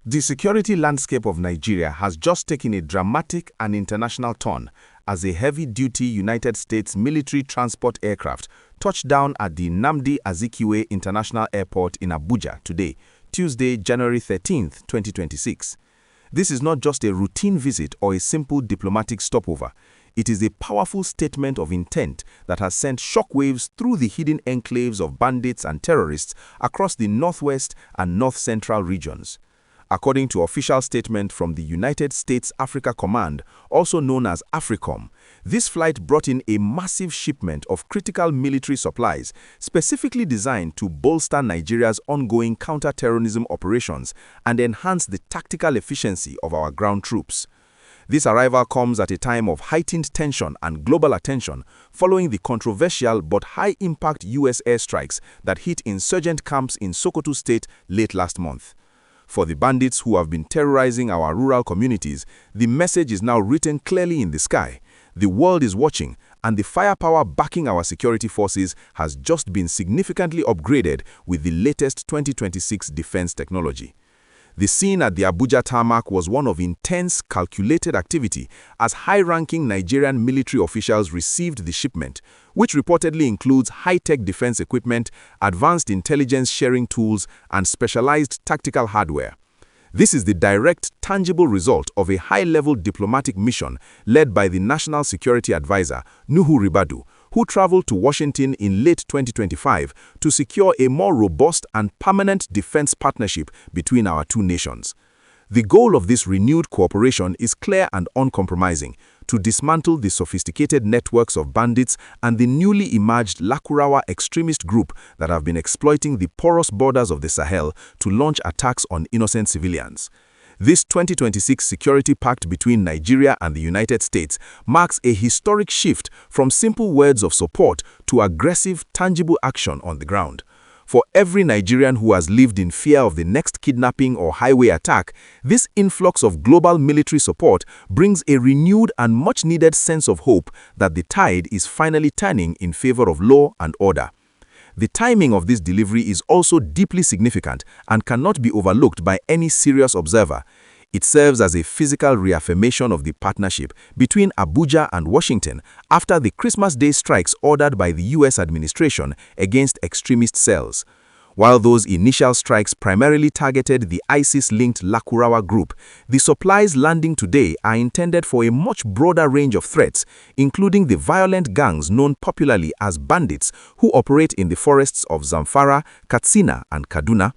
The security landscape of Nigeria has just taken a dramatic and international turn as a heavy-duty United States military transport aircraft touched down at the Nnamdi Azikiwe International Airport in Abuja today, Tuesday, January 13, 2026. This is not just a routine visit or a simple diplomatic stopover. It is a powerful statement of intent that has sent shockwaves through the hidden enclaves of bandits and terrorists across the northwest and north-central regions. According to official statement from the United States Africa Command, also known as AFRICOM, this flight brought in a massive shipment of critical military supplies specifically designed to bolster Nigeria's ongoing counter-terrorism operations and enhance the tactical efficiency of our ground troops. This arrival comes at a time of heightened tension and global attention following the controversial but high-impact U.S. airstrikes that hit insurgent camps in Sokoto state late last month. For the bandits who have been terrorizing our rural communities, the message is now written clearly in the sky. The world is watching, and the firepower backing our security forces has just been significantly upgraded with the latest 2026 defense technology. The scene at the Abuja tarmac was one of intense, calculated activity as high-ranking Nigerian military officials received the shipment, which reportedly includes high-tech defense equipment, advanced intelligence sharing tools, and specialized tactical hardware. This is the direct, tangible result of a high-level diplomatic mission led by the National Security Advisor, Nuhu Ribadu, who traveled to Washington in late 2025 to secure a more robust and permanent defense partnership between our two nations. The goal of this renewed cooperation is clear and uncompromising: to dismantle the sophisticated networks of bandits and the newly emerged Lakurawa extremist group that have been exploiting the porous borders of the Sahel to launch attacks on innocent civilians. This 2026 security pact between Nigeria and the United States marks a historic shift from simple words of support to aggressive, tangible action on the ground. For every Nigerian who has lived in fear of the next kidnapping or highway attack, this influx of global military support brings a renewed and much-needed sense of hope that the tide is finally turning in favor of law and order. The timing of this delivery is also deeply significant and cannot be overlooked by any serious observer. It serves as a physical reaffirmation of the partnership between Abuja and Washington after the Christmas Day strikes ordered by the U.S. administration against extremist cells. While those initial strikes primarily targeted the ISIS-linked Lakurawa group, the supplies landing today are intended for a much broader range of threats, including the violent gangs known popularly as bandits who operate in the forests of Zamfara, Katsina, and Kaduna.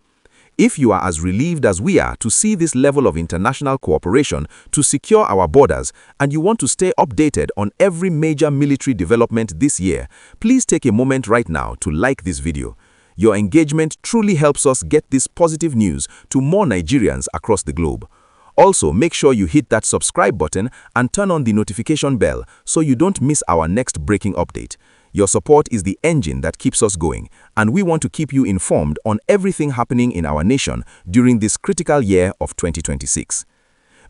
If you are as relieved as we are to see this level of international cooperation to secure our borders, and you want to stay updated on every major military development this year, please take a moment right now to like this video. Your engagement truly helps us get this positive news to more Nigerians across the globe. Also, make sure you hit that subscribe button and turn on the notification bell so you don't miss our next breaking update. Your support is the engine that keeps us going, and we want to keep you informed on everything happening in our nation during this critical year of 2026.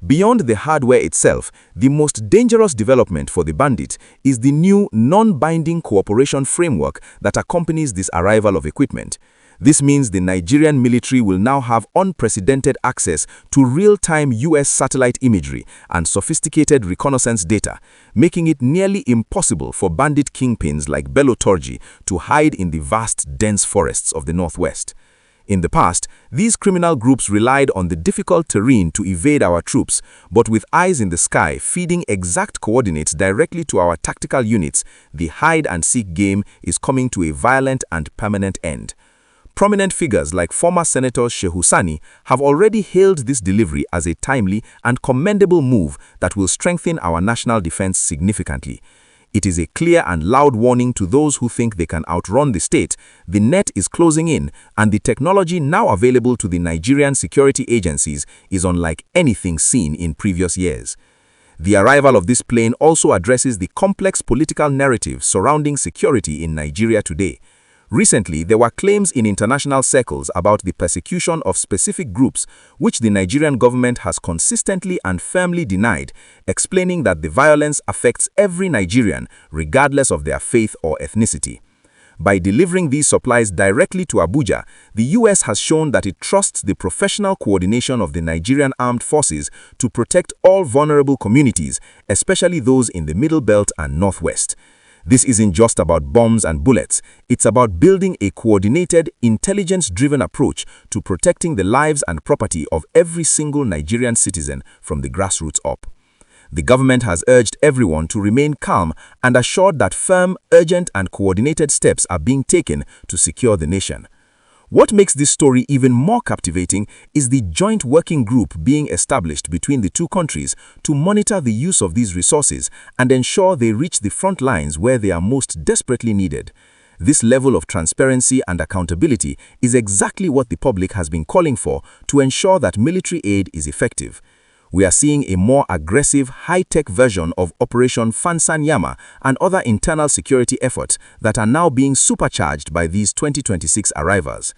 Beyond the hardware itself, the most dangerous development for the bandit is the new non-binding cooperation framework that accompanies this arrival of equipment. This means the Nigerian military will now have unprecedented access to real-time U.S. satellite imagery and sophisticated reconnaissance data, making it nearly impossible for bandit kingpins like Bello Turji to hide in the vast, dense forests of the northwest. In the past, these criminal groups relied on the difficult terrain to evade our troops, but with eyes in the sky feeding exact coordinates directly to our tactical units, the hide-and-seek game is coming to a violent and permanent end. Prominent figures like former Senator Shehu Sani have already hailed this delivery as a timely and commendable move that will strengthen our national defense significantly. It is a clear and loud warning to those who think they can outrun the state. The net is closing in, and the technology now available to the Nigerian security agencies is unlike anything seen in previous years. The arrival of this plane also addresses the complex political narrative surrounding security in Nigeria today. Recently, there were claims in international circles about the persecution of specific groups, which the Nigerian government has consistently and firmly denied, explaining that the violence affects every Nigerian, regardless of their faith or ethnicity. By delivering these supplies directly to Abuja, the US has shown that it trusts the professional coordination of the Nigerian armed forces to protect all vulnerable communities, especially those in the Middle Belt and Northwest. This isn't just about bombs and bullets. It's about building a coordinated, intelligence-driven approach to protecting the lives and property of every single Nigerian citizen from the grassroots up. The government has urged everyone to remain calm and assured that firm, urgent and coordinated steps are being taken to secure the nation. What makes this story even more captivating is the joint working group being established between the two countries to monitor the use of these resources and ensure they reach the front lines where they are most desperately needed. This level of transparency and accountability is exactly what the public has been calling for to ensure that military aid is effective. We are seeing a more aggressive, high-tech version of Operation Fansan Yamma and other internal security efforts that are now being supercharged by these 2026 arrivals.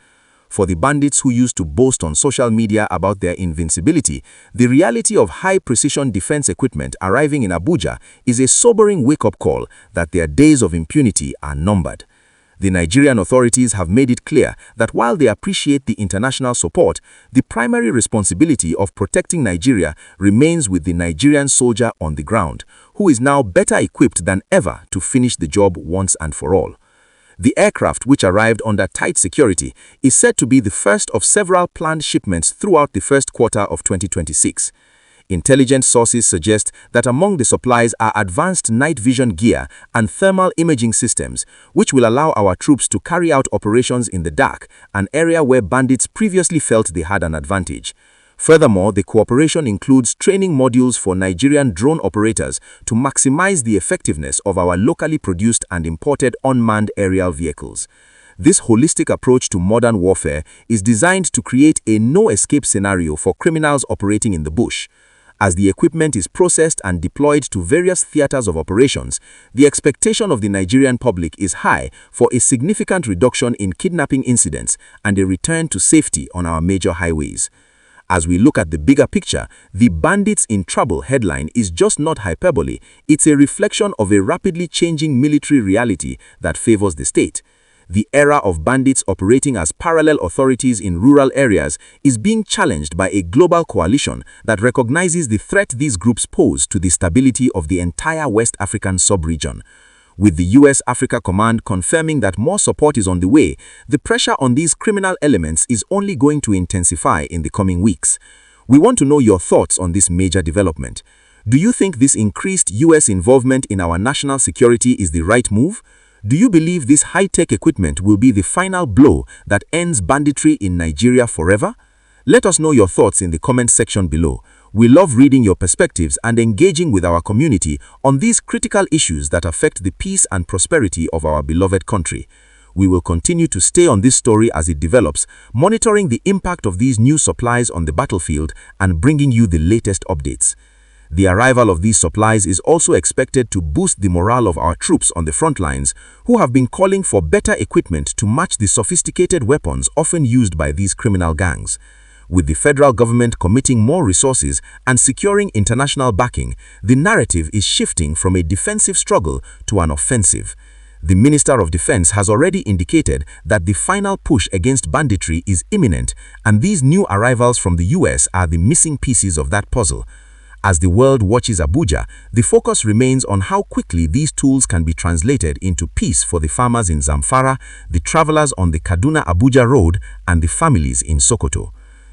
For the bandits who used to boast on social media about their invincibility, the reality of high-precision defense equipment arriving in Abuja is a sobering wake-up call that their days of impunity are numbered. The Nigerian authorities have made it clear that while they appreciate the international support, the primary responsibility of protecting Nigeria remains with the Nigerian soldier on the ground, who is now better equipped than ever to finish the job once and for all. The aircraft, which arrived under tight security, is said to be the first of several planned shipments throughout the first quarter of 2026. Intelligence sources suggest that among the supplies are advanced night vision gear and thermal imaging systems, which will allow our troops to carry out operations in the dark, an area where bandits previously felt they had an advantage. Furthermore, the cooperation includes training modules for Nigerian drone operators to maximize the effectiveness of our locally produced and imported unmanned aerial vehicles. This holistic approach to modern warfare is designed to create a no-escape scenario for criminals operating in the bush. As the equipment is processed and deployed to various theaters of operations, the expectation of the Nigerian public is high for a significant reduction in kidnapping incidents and a return to safety on our major highways. As we look at the bigger picture, the Bandits in Trouble headline is just not hyperbole, it's a reflection of a rapidly changing military reality that favors the state. The era of bandits operating as parallel authorities in rural areas is being challenged by a global coalition that recognizes the threat these groups pose to the stability of the entire West African sub-region. With the US Africa Command confirming that more support is on the way, the pressure on these criminal elements is only going to intensify in the coming weeks. We want to know your thoughts on this major development. Do you think this increased US involvement in our national security is the right move? Do you believe this high-tech equipment will be the final blow that ends banditry in Nigeria forever? Let us know your thoughts in the comment section below. We love reading your perspectives and engaging with our community on these critical issues that affect the peace and prosperity of our beloved country. We will continue to stay on this story as it develops, monitoring the impact of these new supplies on the battlefield and bringing you the latest updates. The arrival of these supplies is also expected to boost the morale of our troops on the front lines, who have been calling for better equipment to match the sophisticated weapons often used by these criminal gangs. With the federal government committing more resources and securing international backing, the narrative is shifting from a defensive struggle to an offensive. The Minister of Defense has already indicated that the final push against banditry is imminent, and these new arrivals from the US are the missing pieces of that puzzle. As the world watches Abuja, the focus remains on how quickly these tools can be translated into peace for the farmers in Zamfara, the travelers on the Kaduna-Abuja road, and the families in Sokoto.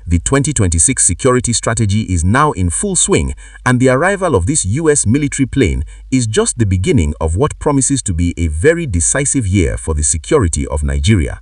The 2026 security strategy is now in full swing, and the arrival of this US military plane is just the beginning of what promises to be a very decisive year for the security of Nigeria.